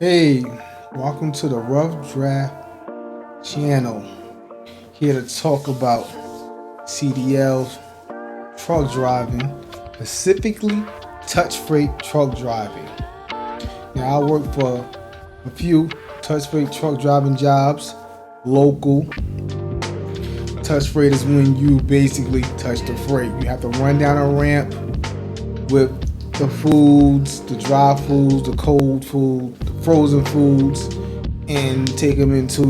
Hey, welcome to the Rough Draft channel. Here to talk about CDLs, truck driving, specifically touch freight truck driving. Now, I work for a few touch freight truck driving jobs, local. Touch freight is when you basically touch the freight. You have to run down a ramp with the foods, the dry foods, the cold food, the frozen foods, and take them into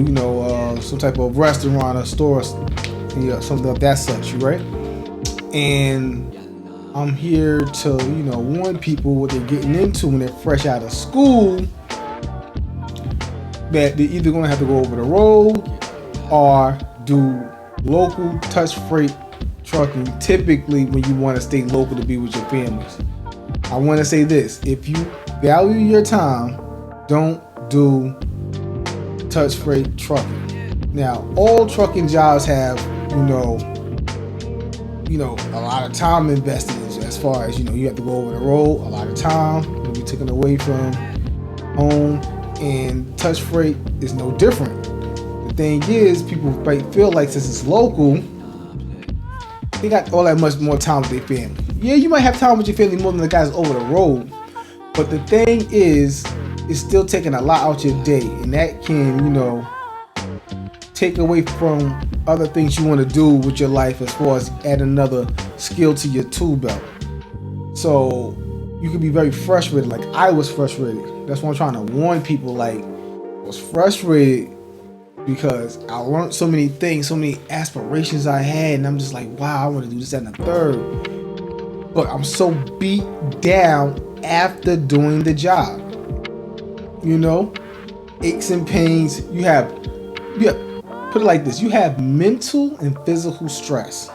some type of restaurant or store, something of that such, right? And I'm here to warn people what they're getting into when they're fresh out of school, that they're either going to have to go over the road or do local touch freight trucking, typically when you want to stay local to be with your families. I want to say this: if you value your time, don't do touch freight trucking. Now, all trucking jobs have, a lot of time invested as far as, you have to go over the road, a lot of time will be taken away from home, and touch freight is no different. The thing is, people might feel like since it's local, they got all that much more time with their family. Yeah, you might have time with your family more than the guys over the road, but the thing is, it's still taking a lot out your day, and that can, take away from other things you want to do with your life as far as add another skill to your tool belt. So you can be very frustrated, like I was frustrated. That's why I'm trying to warn people, like, I was frustrated because I learned so many things, so many aspirations I had, and I'm just like, wow, I want to do this, that, and the third. But I'm so beat down after doing the job. Aches and pains. You have, put it like this: you have mental and physical stress,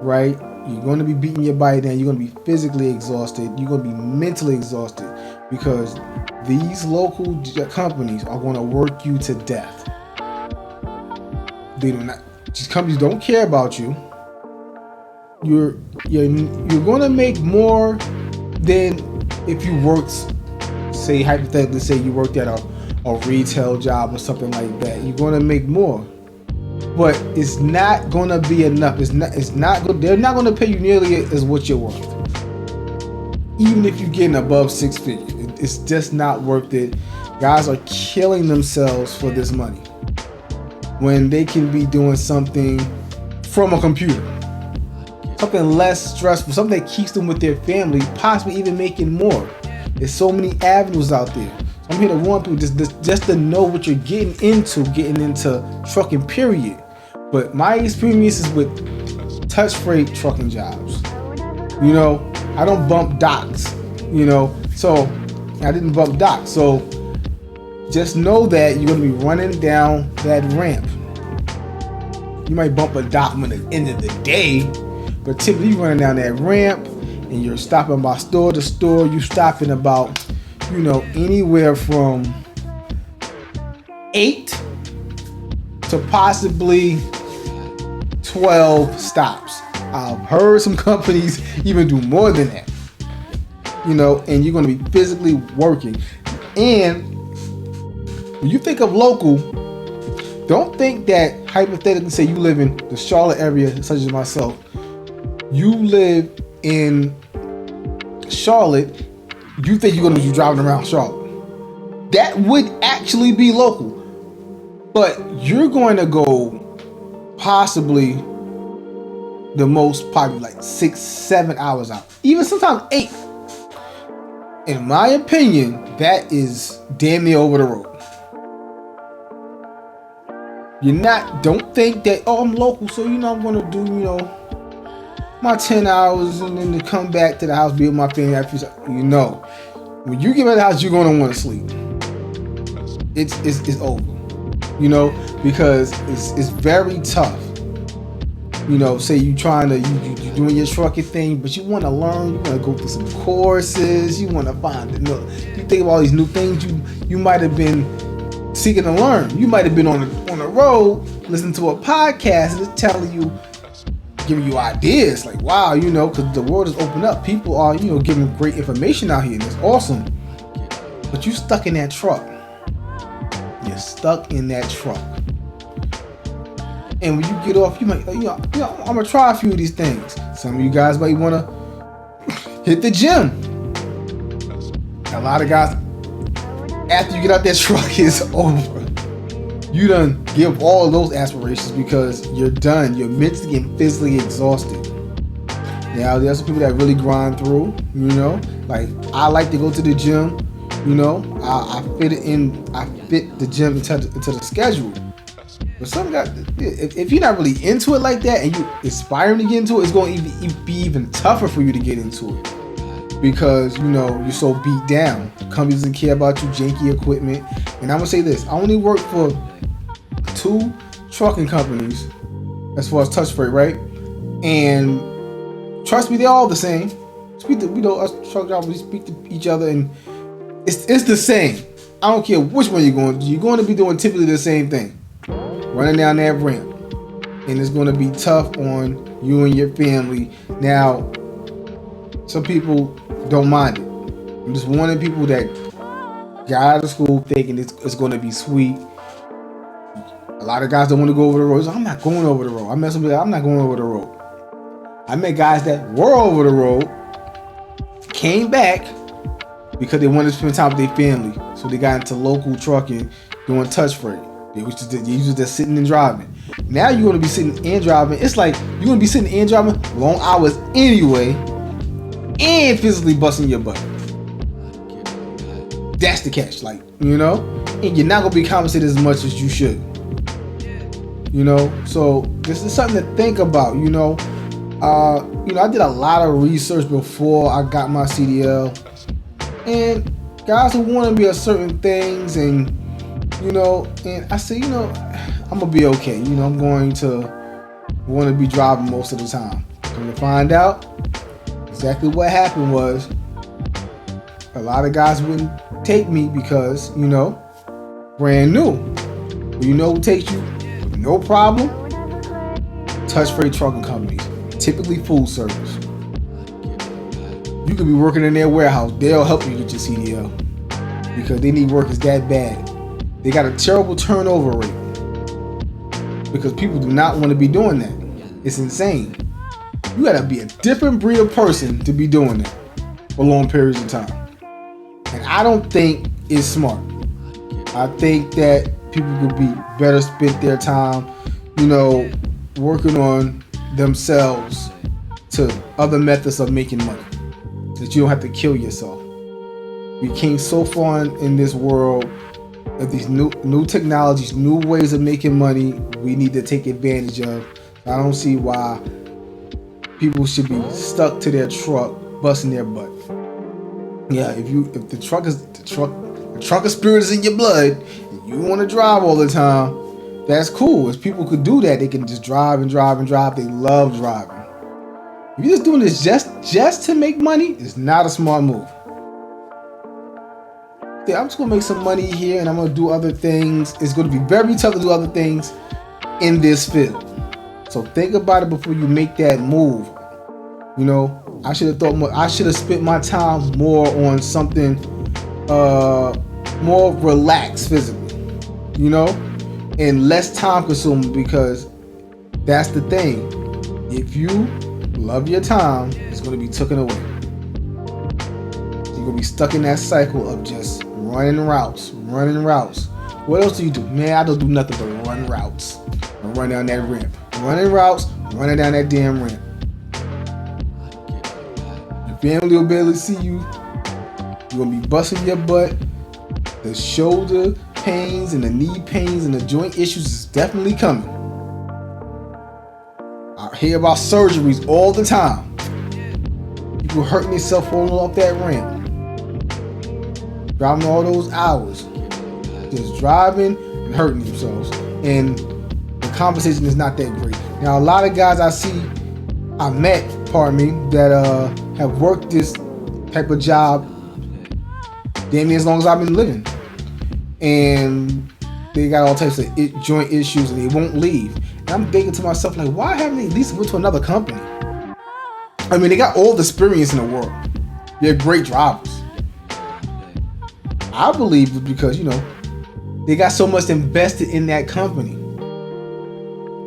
right? You're going to be beating your body down. You're going to be physically exhausted. You're going to be mentally exhausted because these local companies are going to work you to death. They do not. These companies don't care about you. You're going to make more than if you worked, say hypothetically, say you worked at a retail job or something like that. You're going to make more, but it's not going to be enough. It's not good. They're not going to pay you nearly as what you're worth. Even if you're getting above 6 figures, it's just not worth it. Guys are killing themselves for this money when they can be doing something from a computer, something less stressful, something that keeps them with their family, possibly even making more. There's so many avenues out there. So I'm here to warn people just to know what you're getting into trucking, period. But my experiences with touch freight trucking jobs, I don't bump docks, so I didn't bump docks. So just know that you're going to be running down that ramp. You might bump a dock at the end of the day, but typically you're running down that ramp and you're stopping by store to store. You stopping about, anywhere from 8 to possibly 12 stops. I've heard some companies even do more than that. And you're going to be physically working. And when you think of local, don't think that hypothetically, say you live in the Charlotte area, such as myself. You live in Charlotte, you think you're going to be driving around Charlotte. That would actually be local. But you're going to go possibly the most, probably like 6-7 hours out. Even sometimes 8. In my opinion, that is damn near over the road. Don't think that, I'm local, so I'm going to do, my 10 hours and then to come back to the house, be with my family after. When you get out of the house, you're going to want to sleep. It's over, because it's very tough. Say you trying to, you doing your trucking thing, but you want to learn, you want to go through some courses, you want to find, you think of all these new things you might have been seeking to learn. You might have been on the road, listening to a podcast and it's telling you, giving you ideas, like, wow, because the world is opened up. People are, giving great information out here, and it's awesome. but you stuck in that truck. You're stuck in that truck. And when you get off, you might, I'm gonna try a few of these things. Some of you guys might wanna hit the gym. A lot of guys, after you get out that truck, it's over. You done give all of those aspirations because you're done. You're mentally and physically exhausted. Now, there's some people that really grind through, like I like to go to the gym, I fit it in, I fit the gym into the schedule. But some guys, if you're not really into it like that and you aspiring to get into it, it's going to be even tougher for you to get into it. Because, you're so beat down. Company doesn't care about you, janky equipment. And I'm going to say this, I only work for 2 trucking companies as far as touch freight, right? And trust me, they're all the same. Us truck drivers, we speak to each other and it's the same. I don't care which one you're going to do. You're going to be doing typically the same thing. Running down that ramp. And it's going to be tough on you and your family. Now, some people don't mind it. I'm just warning people that got out of school thinking it's going to be sweet. A lot of guys don't want to go over the road. So I'm not going over the road. I met somebody, I'm not going over the road. I met guys that were over the road, came back because they wanted to spend time with their family. So they got into local trucking, doing touch freight. They usually just sitting and driving. Now you're going to be sitting and driving. It's like you're going to be sitting and driving long hours anyway and physically busting your butt. That's the catch, and you're not going to be compensated as much as you should. So this is something to think about, I did a lot of research before I got my CDL, and guys who want to be at certain things, and and I say, I'm gonna be okay. I'm going to want to be driving most of the time. Come to find out, exactly what happened was a lot of guys wouldn't take me because brand new. Who takes you with no problem? Touch freight trucking companies. Typically full service. You could be working in their warehouse. They'll help you get your CDL because they need workers that bad. They got a terrible turnover rate because people do not want to be doing that. It's insane. You gotta be a different breed of person to be doing that for long periods of time. And I don't think it's smart. I think that people could be better spent their time, working on themselves to other methods of making money, so that you don't have to kill yourself. We came so far in this world of these new technologies, new ways of making money. We need to take advantage of. I don't see why people should be stuck to their truck, busting their butt. Yeah, if the trucker spirit is in your blood, and you want to drive all the time, that's cool. If people could do that, they can just drive and drive and drive. They love driving. If you're just doing this just to make money, it's not a smart move. Yeah, I'm just gonna make some money here and I'm gonna do other things. It's gonna be very tough to do other things in this field. So think about it before you make that move. I should have thought more. I should have spent my time more on something more relaxed physically, and less time consuming, because that's the thing. If you love your time, it's going to be taken away. You're going to be stuck in that cycle of just running routes. What else do you do? Man, I don't do nothing but run routes and run down that ramp. Running routes, running down that damn ramp. Your family will barely see you. You're going to be busting your butt. The shoulder pains and the knee pains and the joint issues is definitely coming. I hear about surgeries all the time. People hurting themselves falling off that ramp. Driving all those hours. Just driving and hurting themselves. And the compensation is not that great. Now, a lot of guys I met, that have worked this type of job damn near as long as I've been living. And they got all types of joint issues and they won't leave. And I'm thinking to myself, like, why haven't they at least went to another company? I mean, they got all the experience in the world. They're great drivers. I believe it's because, they got so much invested in that company.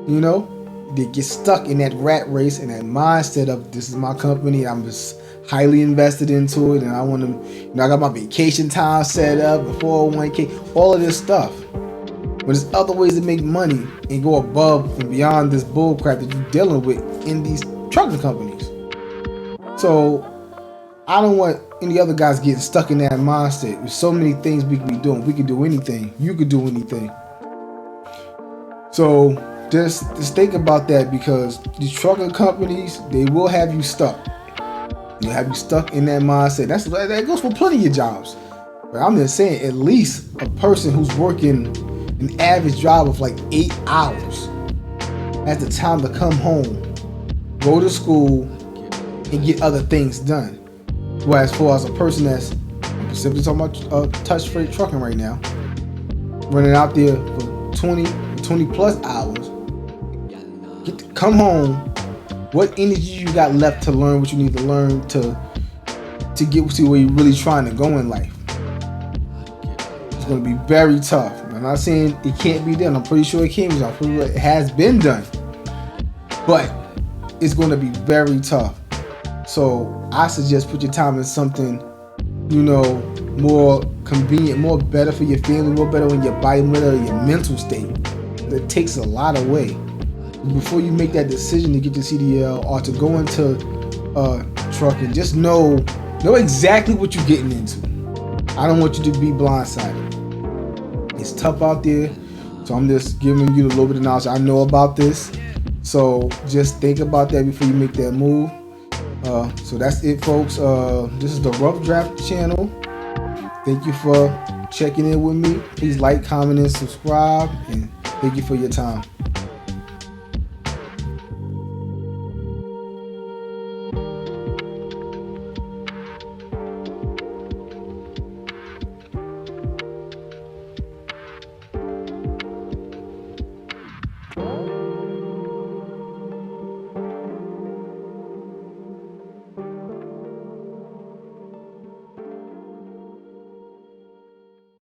They get stuck in that rat race and that mindset of, this is my company, I'm just highly invested into it, and I want to, I got my vacation time set up, the 401k, all of this stuff. But there's other ways to make money and go above and beyond this bull crap that you're dealing with in these trucking companies. So I don't want any other guys getting stuck in that mindset. There's so many things we can be doing. We can do anything. You could do anything. So just think about that, because these trucking companies, they will have you stuck. They'll have you stuck in that mindset. That goes for plenty of jobs. But I'm just saying, at least a person who's working an average job of like 8 hours has the time to come home, go to school, and get other things done. Whereas for as a person that's, I'm simply talking about touch freight trucking right now, running out there for 20 plus hours, come home, what energy you got left to learn what you need to learn to get to where you're really trying to go in life? It's going to be very tough. I'm not saying it can't be done. I'm pretty sure it can be done. I'm pretty sure it has been done. But it's going to be very tough. So I suggest put your time in something, more convenient, more better for your family, more better on your body, more better your mental state. It takes a lot away. Before you make that decision to get your CDL or to go into trucking, just know exactly what you're getting into. I don't want you to be blindsided. It's tough out there, so I'm just giving you a little bit of knowledge I know about this. So just think about that before you make that move. So that's it, folks. This is the Rough Draft channel. Thank you for checking in with me. Please like, comment, and subscribe, and thank you for your time.